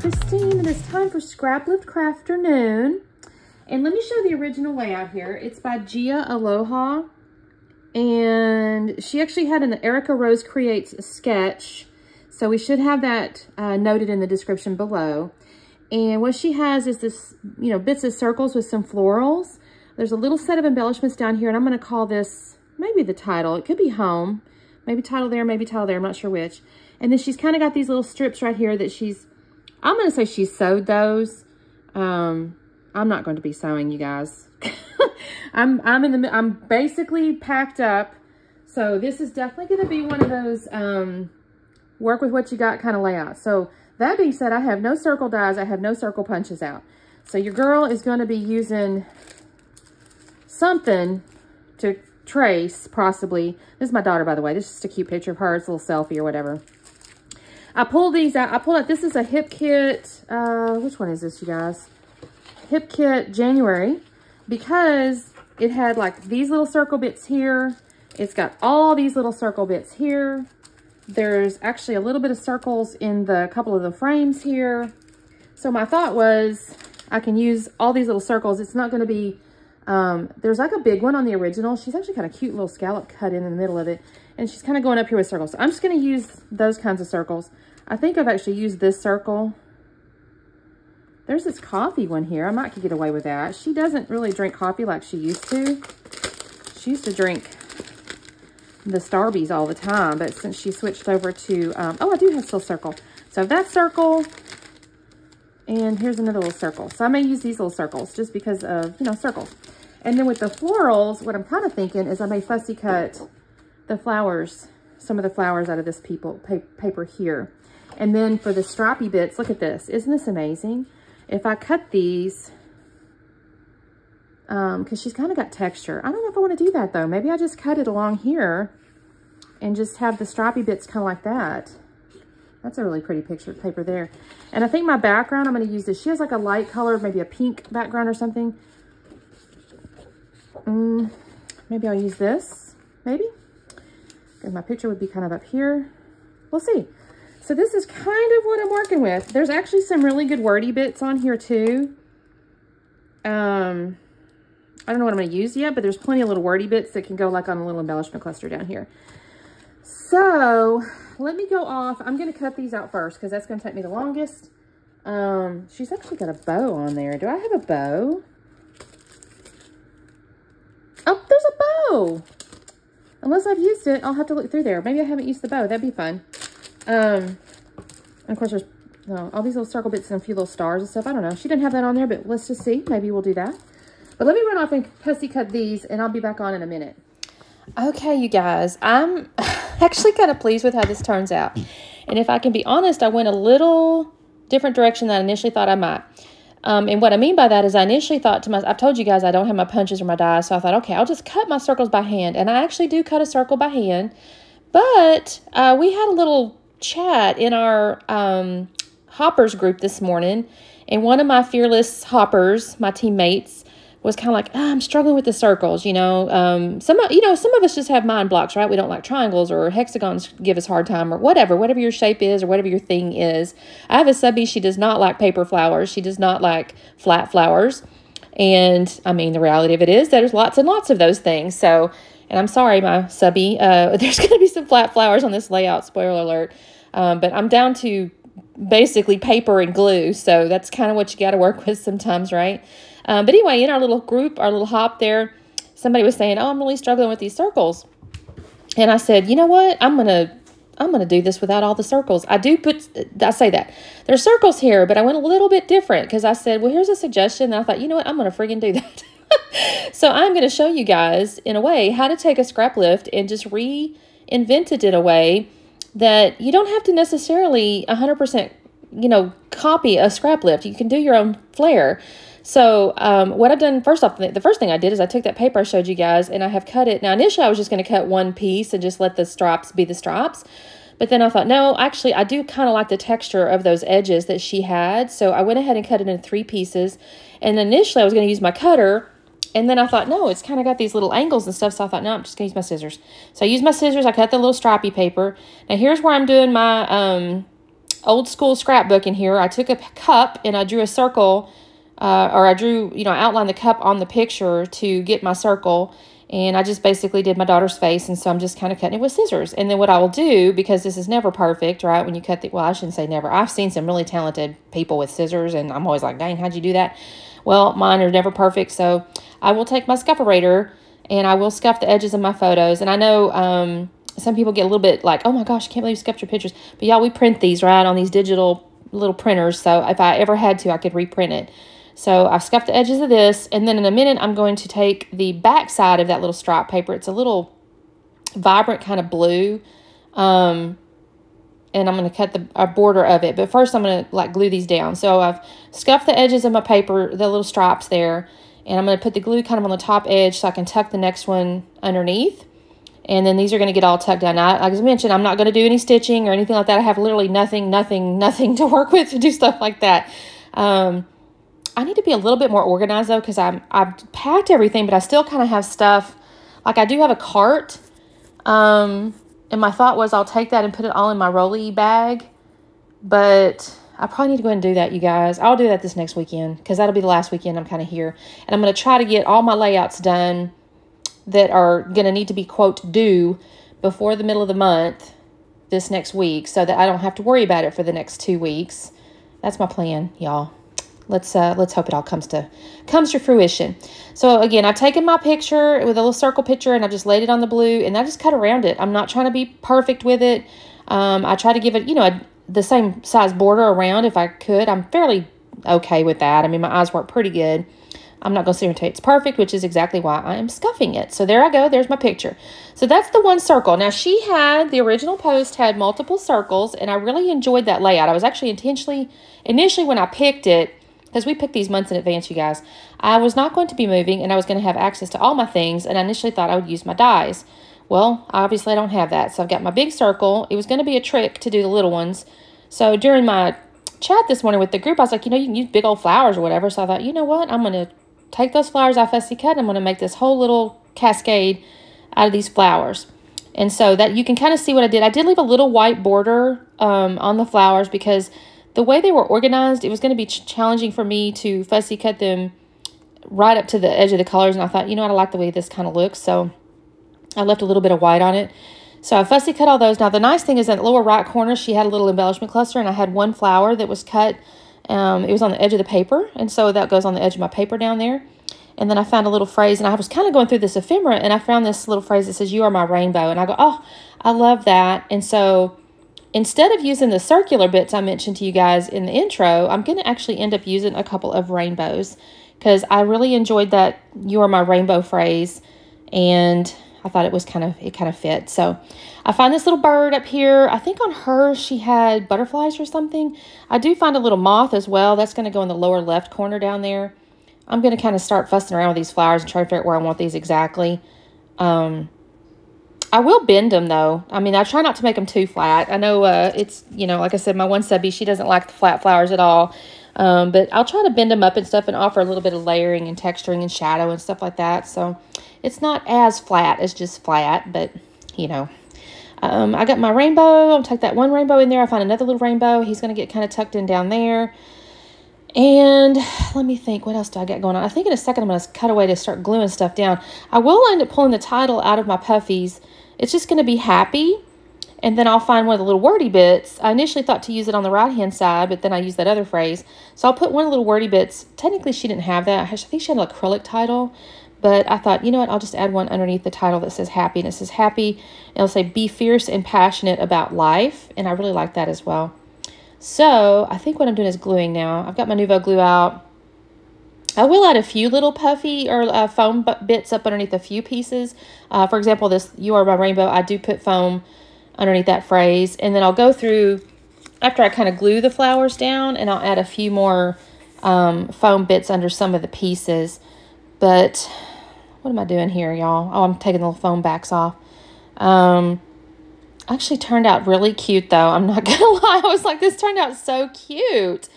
Christine, and it's time for Scraplift Crafternoon. And let me show the original layout here. It's by Gia Aloha, and she actually had an Erica Rose Creates sketch, so we should have that noted in the description below. And what she has is this, bits of circles with some florals. There's a little set of embellishments down here, and I'm going to call this maybe the title. It could be home, maybe title there, maybe title there. I'm not sure which. And then she's kind of got these little strips right here that I'm going to say she sewed those. I'm not going to be sewing, you guys. I'm basically packed up. So this is definitely going to be one of those work with what you got kind of layout. So that being said, I have no circle dies. I have no circle punches out. So your girl is going to be using something to trace, possibly. This is my daughter, by the way. This is just a cute picture of her. It's a little selfie or whatever. I pulled these out. I pulled out, this is a Hip Kit. Which one is this, you guys? Hip Kit January, because it had like these little circle bits here. It's got all these little circle bits here. There's actually a little bit of circles in the couple of the frames here. So my thought was I can use all these little circles. It's not going to be, there's like a big one on the original. She's actually got a cute little scallop cut in the middle of it. And she's kind of going up here with circles. So I'm just going to use those kinds of circles. I think I've actually used this circle. There's this coffee one here. I might could get away with that. She doesn't really drink coffee like she used to. She used to drink the Starbies all the time, but since she switched over to, oh, I do have still circle. So that circle, and here's another little circle. So I may use these little circles just because of, circles. And then with the florals, what I'm kind of thinking is I may fussy cut the flowers, some of the flowers out of this paper here. And then for the stripy bits, look at this. Isn't this amazing? If I cut these, because she's kind of got texture. I don't know if I want to do that though. Maybe I just cut it along here and just have the stripy bits kind of like that. That's a really pretty picture paper there. And I think my background, I'm going to use this. She has like a light color, maybe a pink background or something. Maybe I'll use this, maybe. Because my picture would be kind of up here. We'll see. So this is kind of what I'm working with. There's actually some really good wordy bits on here too. I don't know what I'm going to use yet, but there's plenty of little wordy bits that can go like on a little embellishment cluster down here. So let me go off. I'm going to cut these out first because that's going to take me the longest. She's actually got a bow on there. Do I have a bow? Oh, there's a bow. Unless I've used it, I'll have to look through there. Maybe I haven't used the bow. That'd be fun. And of course, there's all these little circle bits and a few little stars and stuff. I don't know. She didn't have that on there, but let's just see. Maybe we'll do that. But let me run off and fussy cut these, and I'll be back on in a minute. Okay, you guys. I'm actually kind of pleased with how this turns out. And if I can be honest, I went a little different direction than I initially thought I might. And what I mean by that is I initially thought to myself, I've told you guys I don't have my punches or my dies, so I thought, okay, I'll just cut my circles by hand. And I actually do cut a circle by hand. But we had a little chat in our hoppers group this morning, and one of my fearless hoppers, my teammates, was kind of like, I'm struggling with the circles. Some of us just have mind blocks, right? We don't like triangles, or hexagons give us a hard time, or whatever your shape is, or whatever your thing is. I have a subby, she does not like paper flowers. She does not like flat flowers. And I mean, the reality of it is there's lots and lots of those things. So, and I'm sorry, my subby, there's going to be some flat flowers on this layout, spoiler alert. But I'm down to basically paper and glue. So that's kind of what you got to work with sometimes, right? But anyway, in our little group, our little hop there, somebody was saying, oh, I'm really struggling with these circles. And I said, you know what? I'm going to do this without all the circles. I say that. There's circles here, but I went a little bit different because I said, well, here's a suggestion. And I thought, you know what? I'm going to friggin' do that. So I'm going to show you guys, in a way, how to take a scrap lift and just reinvent it in a way that you don't have to necessarily 100%, copy a scrap lift. You can do your own flair. So what I've done, first off, the first thing I did is I took that paper I showed you guys and I have cut it. Now, initially, I was just going to cut one piece and just let the stripes be the stripes. But then I thought, no, actually, I do kind of like the texture of those edges that she had. So I went ahead and cut it into 3 pieces. And initially, I was going to use my cutter. And then I thought, no, it's kind of got these little angles and stuff. So I thought, no, I'm just going to use my scissors. So I used my scissors. I cut the little stripy paper. Now, here's where I'm doing my old school scrapbook in here. I took a cup and I drew a circle, or I drew, you know, I outlined the cup on the picture to get my circle. And I just basically did my daughter's face, and so I'm just kind of cutting it with scissors. And then what I will do, because this is never perfect, right, when you cut the, well, I shouldn't say never. I've seen some really talented people with scissors, and I'm always like, dang, how'd you do that? Well, mine are never perfect, so I will take my scufferator, and I will scuff the edges of my photos. And I know some people get a little bit like, oh my gosh, I can't believe you scuffed your pictures. But y'all, we print these, right, on these digital little printers, so if I ever had to, I could reprint it. So I've scuffed the edges of this, and then in a minute, I'm going to take the back side of that little stripe paper. It's a little vibrant kind of blue, and I'm going to cut the border of it. But first, I'm going to like glue these down. So I've scuffed the edges of my paper, the little stripes there, and I'm going to put the glue kind of on the top edge so I can tuck the next one underneath. And then these are going to get all tucked down. Now, like I mentioned, I'm not going to do any stitching or anything like that. I have literally nothing to work with to do stuff like that. I need to be a little bit more organized, though, because I've packed everything, but I still kind of have stuff. Like, I do have a cart, and my thought was I'll take that and put it all in my rolly bag, but I probably need to go ahead and do that, you guys. I'll do that this next weekend, because that'll be the last weekend I'm kind of here. And I'm going to try to get all my layouts done that are going to need to be, quote, due before the middle of the month this next week, so that I don't have to worry about it for the next 2 weeks. That's my plan, y'all. Let's hope it all comes to fruition. So again, I've taken my picture with a little circle picture and I just laid it on the blue and I just cut around it. I'm not trying to be perfect with it. I try to give it, you know, the same size border around if I could. I'm fairly okay with that. I mean, my eyes work pretty good. I'm not going to sit here and tell you it's perfect, which is exactly why I am scuffing it. So there I go. There's my picture. So that's the one circle. Now, the original post had multiple circles, and I really enjoyed that layout. I was actually initially when I picked it, because we picked these months in advance, you guys, I was not going to be moving, and I was going to have access to all my things, and I initially thought I would use my dies. Well, obviously I don't have that, so I've got my big circle. It was going to be a trick to do the little ones. So during my chat this morning with the group, I was like, you know, you can use big old flowers or whatever. So I thought, you know what, I'm going to take those flowers I fussy cut, and I'm going to make this whole little cascade out of these flowers. And so that you can kind of see what I did. I did leave a little white border on the flowers because the way they were organized, it was going to be challenging for me to fussy cut them right up to the edge of the colors. And I thought, you know what, I like the way this kind of looks. So I left a little bit of white on it. So I fussy cut all those. Now, the nice thing is in the lower right corner, she had a little embellishment cluster, and I had one flower that was cut. It was on the edge of the paper, and so that goes on the edge of my paper down there. And then I found a little phrase, and I was kind of going through this ephemera, and I found this little phrase that says, "You are my rainbow." And I go, oh, I love that. And so instead of using the circular bits I mentioned to you guys in the intro, I'm going to actually end up using a couple of rainbows because I really enjoyed that "you are my rainbow" phrase, and I thought it kind of fit. So I find this little bird up here. I think on her she had butterflies or something. I do find a little moth as well. That's going to go in the lower left corner down there. I'm going to kind of start fussing around with these flowers and try to figure out where I want these exactly. I will bend them, though. I mean, I try not to make them too flat. I know it's, you know, like I said, my one subby, she doesn't like the flat flowers at all. But I'll try to bend them up and stuff and offer a little bit of layering and texturing and shadow and stuff like that. So it's not as flat as just flat, but, you know. I got my rainbow. I'll tuck that one rainbow in there. I find another little rainbow. He's going to get kind of tucked in down there. And let me think, what else do I got going on? I think in a second I'm going to cut away to start gluing stuff down. I will end up pulling the title out of my puffies. It's just going to be happy. And then I'll find one of the little wordy bits. I initially thought to use it on the right-hand side, but then I used that other phrase. So I'll put one of the little wordy bits. Technically, she didn't have that. I think she had an acrylic title. But I thought, you know what, I'll just add one underneath the title that says happy. And it says happy. And it'll say, be fierce and passionate about life. And I really like that as well. So I think what I'm doing is gluing now. I've got my Nuvo glue out. I will add a few little puffy or foam bits up underneath a few pieces. For example, this "You Are My Rainbow," I do put foam underneath that phrase. And then I'll go through, after I kind of glue the flowers down, and I'll add a few more foam bits under some of the pieces. But what am I doing here, y'all? Oh, I'm taking the little foam backs off. Actually turned out really cute, though. I'm not going to lie. I was like, this turned out so cute.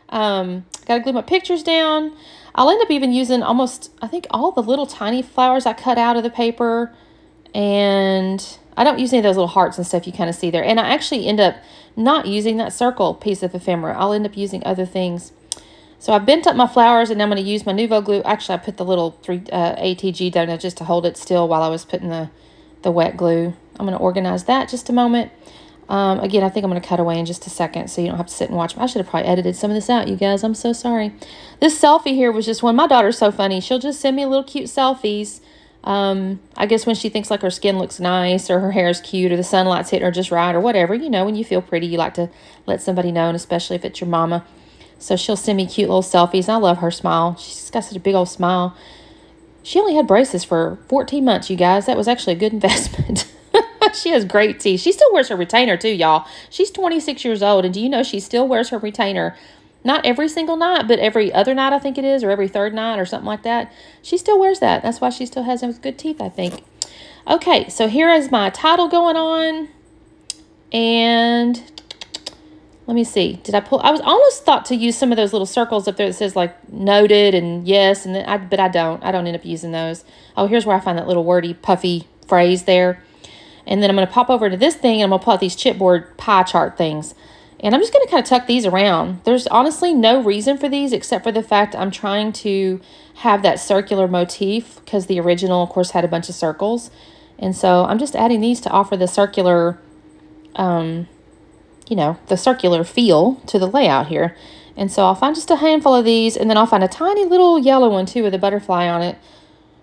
Got to glue my pictures down. I'll end up even using almost, I think, all the little tiny flowers I cut out of the paper. And I don't use any of those little hearts and stuff you kind of see there. And I actually end up not using that circle piece of ephemera. I'll end up using other things. So I bent up my flowers, and I'm going to use my Nuvo glue. Actually, I put the little ATG down there just to hold it still while I was putting the wet glue. I'm going to organize that just a moment. Again, I think I'm going to cut away in just a second so you don't have to sit and watch. I should have probably edited some of this out, you guys. I'm so sorry. This selfie here was just one. My daughter's so funny. She'll just send me little cute selfies. I guess when she thinks like her skin looks nice or her hair is cute or the sunlight's hitting her just right or whatever. You know, when you feel pretty, you like to let somebody know, and especially if it's your mama. So she'll send me cute little selfies. I love her smile. She's got such a big old smile. She only had braces for 14 months, you guys. That was actually a good investment. She has great teeth. She still wears her retainer too, y'all. She's 26 years old, and do you know she still wears her retainer? Not every single night, but every other night, I think it is, or every third night or something like that. She still wears that. That's why she still has those good teeth, I think. Okay, so here is my title going on. And let me see. Did I pull? I was almost thought to use some of those little circles up there that says like noted and yes, and then but I don't. I don't end up using those. Oh, here's where I find that little wordy, puffy phrase there. And then I'm going to pop over to this thing, and I'm going to pull out these chipboard pie chart things. And I'm just going to kind of tuck these around. There's honestly no reason for these except for the fact I'm trying to have that circular motif because the original, of course, had a bunch of circles. And so I'm just adding these to offer the circular, you know, the circular feel to the layout here. And so I'll find just a handful of these, and then I'll find a tiny little yellow one too with a butterfly on it.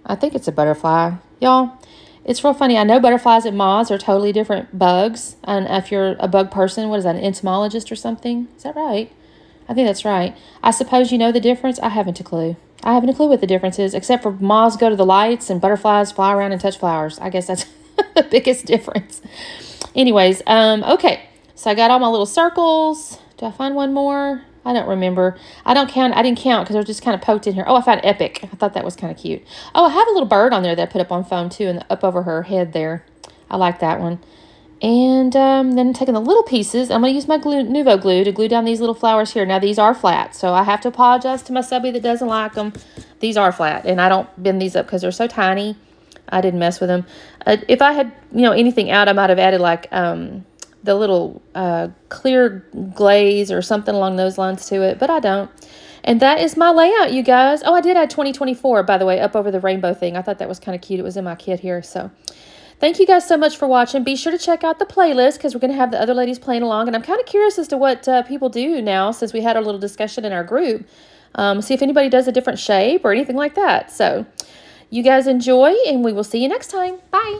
I think it's a butterfly, y'all. It's real funny. I know butterflies and moths are totally different bugs. And if you're a bug person, what is that, an entomologist or something? Is that right? I think that's right. I suppose you know the difference. I haven't a clue. I haven't a clue what the difference is, except for moths go to the lights and butterflies fly around and touch flowers. I guess that's the biggest difference. Anyways, okay. So I got all my little circles. Do I find one more? I don't remember. I didn't count because they're just kind of poked in here. Oh, I found Epic. I thought that was kind of cute. Oh, I have a little bird on there that I put up on foam too, and up over her head there. I like that one. And then I'm taking the little pieces. I'm going to use my Nuvo glue to glue down these little flowers here. Now, these are flat, so I have to apologize to my subby that doesn't like them. These are flat, and I don't bend these up because they're so tiny. I didn't mess with them. If I had, you know, anything out, I might have added like the little clear glaze or something along those lines to it, but I don't. And that is my layout, you guys. Oh, I did add 2024, by the way, up over the rainbow thing. I thought that was kind of cute. It was in my kit here. So thank you guys so much for watching. Be sure to check out the playlist because we're going to have the other ladies playing along. And I'm kind of curious as to what people do now since we had our little discussion in our group. See if anybody does a different shape or anything like that. So you guys enjoy, and we will see you next time. Bye.